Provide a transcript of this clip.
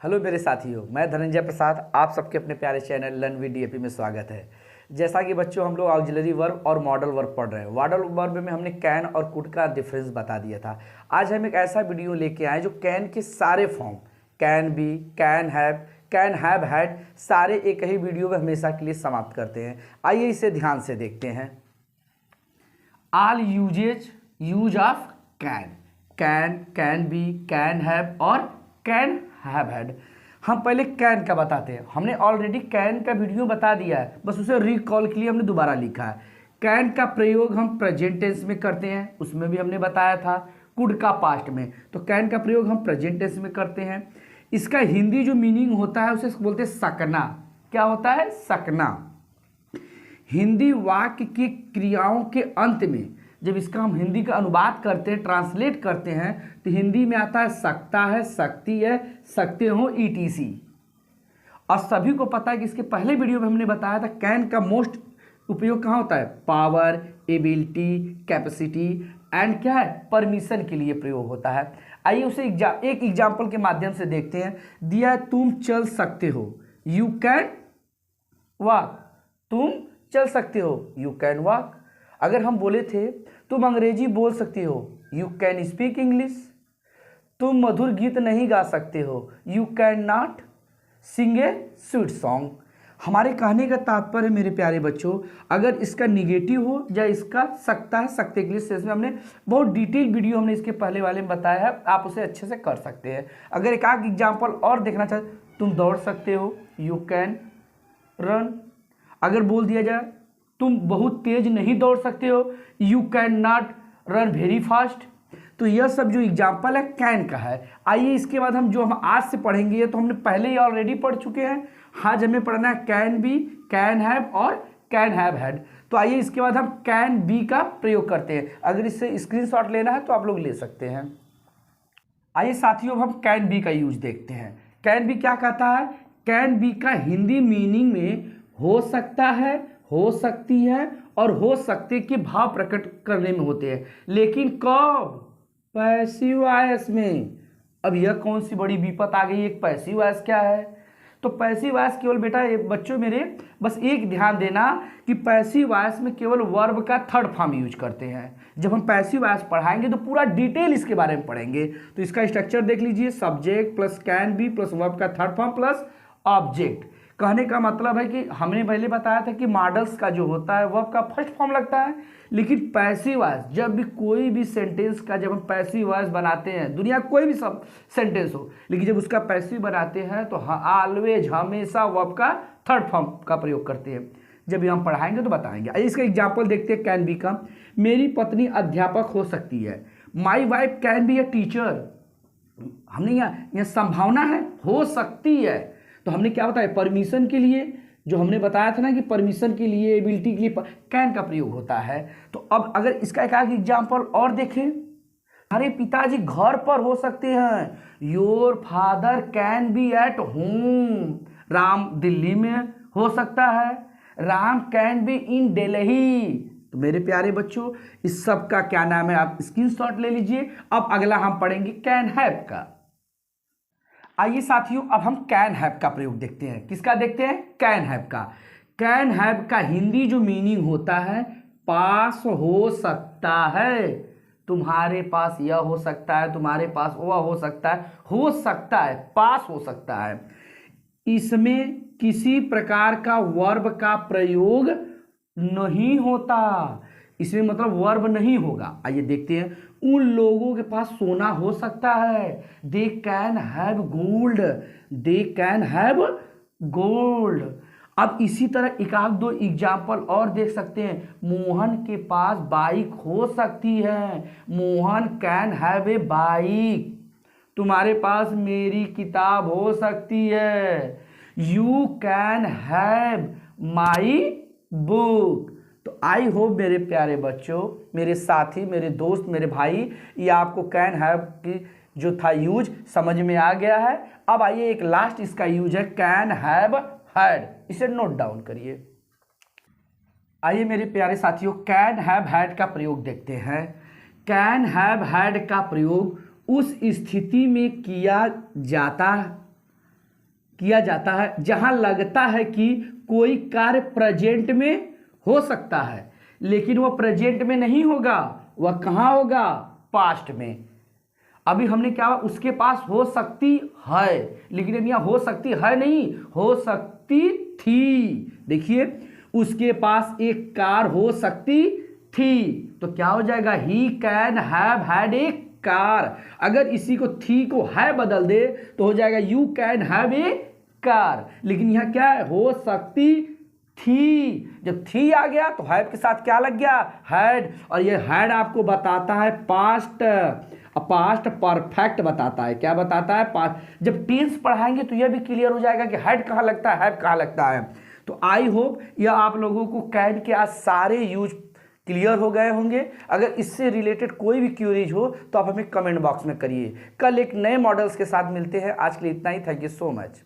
Hello मेरे साथियों, मैं धनंजय प्रसाद आप सबके अपने प्यारे चैनल लर्न विद डीएपी में स्वागत है। जैसा कि बच्चों हम लोग ऑक्सिलरी वर्ब और मॉडल वर्ब पढ़ रहे हैं। मॉडल वर्ब में हमने कैन और कुड का डिफरेंस बता दिया था। आज हम एक ऐसा वीडियो लेके आए जो कैन के सारे form can be, can have had सारे एक ही वीडियो में हमेशा के लिए समाप्त करते हैं। आइए इसे ध्यान से देखते हैं। All use of can be, can have और कैन हैव हैड। हम पहले कैन का बताते हैं। हमने ऑलरेडी कैन का वीडियो बता दिया है, बस उसे रिकॉल के लिए हमने दोबारा लिखा है। कैन का प्रयोग हम प्रेजेंट टेंस में करते हैं, उसमें भी हमने बताया था। कुड का पास्ट में, तो कैन का प्रयोग हम प्रेजेंट टेंस में करते हैं। इसका हिंदी जो मीनिंग होता है उसे बोलते हैं सकना। क्या होता है? सकना। हिंदी वाक्य की क्रियाओं के अंत में जब इसका हम हिंदी का अनुवाद करते हैं, ट्रांसलेट करते हैं, तो हिंदी में आता है सकता है, सकती है, सकते हो, ईटीसी। और सभी को पता है कि इसके पहले वीडियो में हमने बताया था कैन का मोस्ट उपयोग कहाँ होता है? पावर, एबिलिटी, कैपेसिटी एंड क्या है? परमिशन के लिए प्रयोग होता है। आइए उसे एक एग्जाम्पल के माध्यम से देखते हैं। दिया है तुम चल सकते हो, यू कैन वॉक। तुम चल सकते हो, यू कैन वॉक। अगर हम बोले थे तुम अंग्रेजी बोल सकती हो, यू कैन स्पीक इंग्लिश। तुम मधुर गीत नहीं गा सकते हो, you can not sing a sweet song. हमारे कहने का तात्पर्य मेरे प्यारे बच्चों, अगर इसका निगेटिव हो या इसका सकता है, सकते के लिए इसमें हमने बहुत डिटेल वीडियो हमने इसके पहले वाले में बताया है, आप उसे अच्छे से कर सकते हैं। अगर एक आध एग्जाम्पल और देखना चाहते, तुम दौड़ सकते हो, यू कैन रन। अगर बोल दिया जाए तुम बहुत तेज नहीं दौड़ सकते हो, you can not run very fast. तो यह सब जो एग्जाम्पल है कैन का है। आइए इसके बाद हम आज से पढ़ेंगे, तो हमने पहले ही ऑलरेडी पढ़ चुके हैं। आज हमें पढ़ना है कैन बी, कैन हैव और कैन हैव हैड। तो आइए इसके बाद हम कैन बी का प्रयोग करते हैं। अगर इससे स्क्रीनशॉट लेना है तो आप लोग ले सकते हैं। आइए साथियों, हम कैन बी का यूज देखते हैं। कैन बी क्या कहता है? कैन बी का हिंदी मीनिंग में हो सकता है, हो सकती है और हो सकते के भाव प्रकट करने में होते हैं, लेकिन कब? पैसिव वॉइस में। अब यह कौन सी बड़ी विपत आ गई? एक पैसिव वॉइस क्या है? तो पैसिव वॉइस केवल बेटा बच्चों मेरे बस एक ध्यान देना कि पैसिव वॉइस में केवल वर्ब का थर्ड फॉर्म यूज करते हैं। जब हम पैसिव वॉइस पढ़ाएंगे तो पूरा डिटेल इसके बारे में पढ़ेंगे। तो इसका स्ट्रक्चर देख लीजिए, subject plus can be plus verb का थर्ड फॉर्म प्लस ऑब्जेक्ट। कहने का मतलब है कि हमने पहले बताया था कि मॉडल्स का जो होता है वर्ब का फर्स्ट फॉर्म लगता है, लेकिन पैसिव वॉइस जब भी कोई भी सेंटेंस का जब हम पैसिव वॉइस बनाते हैं, दुनिया कोई भी सब सेंटेंस हो, लेकिन जब उसका पैसिव बनाते हैं तो ऑलवेज हमेशा वर्ब का थर्ड फॉर्म का प्रयोग करते हैं। जब हम पढ़ाएंगे तो बताएंगे। इसका एग्जाम्पल देखते हैं कैन बी का। मेरी पत्नी अध्यापक हो सकती है, my wife can be a teacher. हमने यहाँ संभावना है, हो सकती है, तो हमने क्या बताया? परमिशन के लिए जो हमने बताया था ना कि परमिशन के लिए, एबिलिटी के लिए कैन का प्रयोग होता है। तो अब अगर इसका एक आध एग्जाम्पल और देखें, हमारे पिताजी घर पर हो सकते हैं, your father can be at home. Ram Delhi में हो सकता है, Ram can be in Delhi. तो मेरे प्यारे बच्चों, इस सब का क्या नाम है? आप स्क्रीनशॉट ले लीजिए। अब अगला हम पढ़ेंगे कैन हैव का। आइए साथियों, अब हम कैन हैव का प्रयोग देखते हैं। किसका देखते हैं? कैन हैव का। कैन हैव का हिंदी जो मीनिंग होता है, पास हो सकता है। तुम्हारे पास यह हो सकता है, तुम्हारे पास वह हो सकता है, पास हो सकता है। इसमें किसी प्रकार का वर्ब का प्रयोग नहीं होता। इसमें मतलब वर्ब नहीं होगा। आइए देखते हैं। उन लोगों के पास सोना हो सकता है, they can have gold, they can have gold. अब इसी तरह एक आध दो एग्जाम्पल और देख सकते हैं। मोहन के पास बाइक हो सकती है, Mohan can have a bike. तुम्हारे पास मेरी किताब हो सकती है, you can have my book. तो आई होप मेरे प्यारे बच्चों, मेरे साथी, मेरे दोस्त, मेरे भाई, ये आपको कैन हैव की जो था यूज समझ में आ गया है। अब आइए एक लास्ट इसका यूज है कैन हैव हैड। इसे नोट डाउन करिए। आइए मेरे प्यारे साथियों, कैन हैव हैड का प्रयोग देखते हैं। कैन हैव हैड का प्रयोग उस स्थिति में किया जाता किया जाता है जहां लगता है कि कोई कार्य प्रेजेंट में हो सकता है, लेकिन वह प्रेजेंट में नहीं होगा, वह कहां होगा, पास्ट में। अभी हमने क्या, उसके पास हो सकती है, लेकिन अब यहां हो सकती है नहीं, हो सकती थी। देखिए, उसके पास एक कार हो सकती थी, तो क्या हो जाएगा, he can have had a car. अगर इसी को थी को है बदल दे तो हो जाएगा you can have a car. लेकिन यहां क्या है, हो सकती थी। जब थी आ गया तो हैव के साथ क्या लग गया, हैड। और ये हैड आपको बताता है पास्ट, पास्ट परफेक्ट बताता है। क्या बताता है, पास्ट। जब टेंस पढ़ाएंगे तो यह भी क्लियर हो जाएगा कि हैड कहाँ लगता है, हैव कहाँ लगता है। तो आई होप यह आप लोगों को कैन के आज सारे यूज क्लियर हो गए होंगे। अगर इससे रिलेटेड कोई भी क्यूरीज हो तो आप हमें कमेंट बॉक्स में करिए। कल एक नए मॉडल्स के साथ मिलते हैं। आज के लिए इतना ही। Thank you so much.